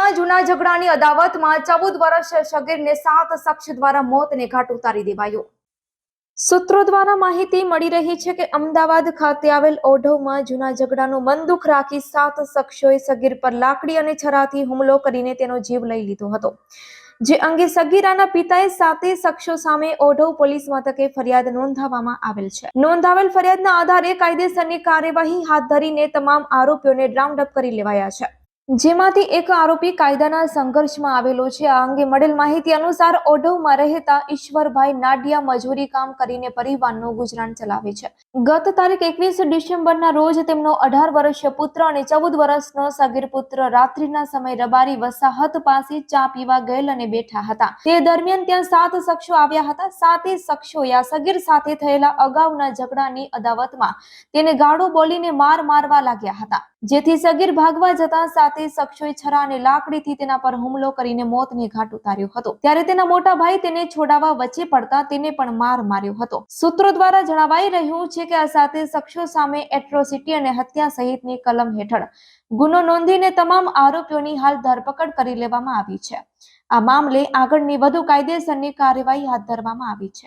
ઓઢવમાં જૂના ઝઘડાની અદાવતમાં 14 વર્ષ સગીરને 7 શખ્સ દ્વારા મોતને ઘાટ ઉતારી દેવાયો। સૂત્રો દ્વારા માહિતી મળી રહી છે કે અમદાવાદ ખાતે આવેલ ઓઢવમાં જૂના ઝઘડાનું મન દુઃખ રાખી 7 શખ્સોએ સગીર પર લાકડી અને છરાથી હુમલો કરીને તેનો જીવ લઈ લીધો હતો, જે અંગે સગીરાના પિતાએ 7 શખ્સો સામે ઓઢવ પોલીસ મથકે ફરિયાદ નોંધાવવામાં આવેલ છે। નોંધાવેલ ફરિયાદના આધારે કાયદેસરની કાર્યવાહી હાથ ધરીને તમામ આરોપીઓને રાઉન્ડ અપ કરી લેવાયા છે, જેમાંથી એક આરોપી કાયદાના સંઘર્ષમાં આવેલો છે। આ અંગે મળેલ માહિતી અનુસાર ઓઢવમાં રહેતા ઈશ્વરભાઈ નાડિયા મજૂરી કામ કરીને પરિવારનું ગુજરાન ચલાવે છે। ગત તારીખ 21 ડિસેમ્બરના રોજ તેમનો 18 વર્ષીય પુત્ર અને 14 વર્ષનો સગીર પુત્ર રાત્રિના સમયે રબારી વસાહત પાસે ચા પીવા ગયેલ અને બેઠા હતા। તે દરમિયાન ત્યાં 7 શખ્સો આવ્યા હતા। 7 શખ્સોએ આ સગીર સાથે થયેલા અગાઉના ઝઘડાની અદાવતમાં તેને ગાળો બોલીને મારવા લાગ્યા હતા, જેથી સગીર ભાગવા જતા 7 શખ્સોએ છરા અને લાકડીથી તેના પર હુમલો કરીને મોતને ઘાટ ઉતાર્યો હતો। ત્યારે તેના મોટા ભાઈ તેને છોડાવવા વચ્ચે પડતા તેને પણ માર માર્યો હતો। સૂત્રો દ્વારા જણાવાઈ રહ્યું છે કે આ 7 શખ્સો સામે એટ્રોસિટી અને હત્યા સહિતની કલમ હેઠળ ગુનો નોંધીને તમામ આરોપીઓની હાલ ધરપકડ કરી લેવામાં આવી છે। આ મામલે આગળની વધુ કાયદેસરની કાર્યવાહી હાથ ધરવામાં આવી છે।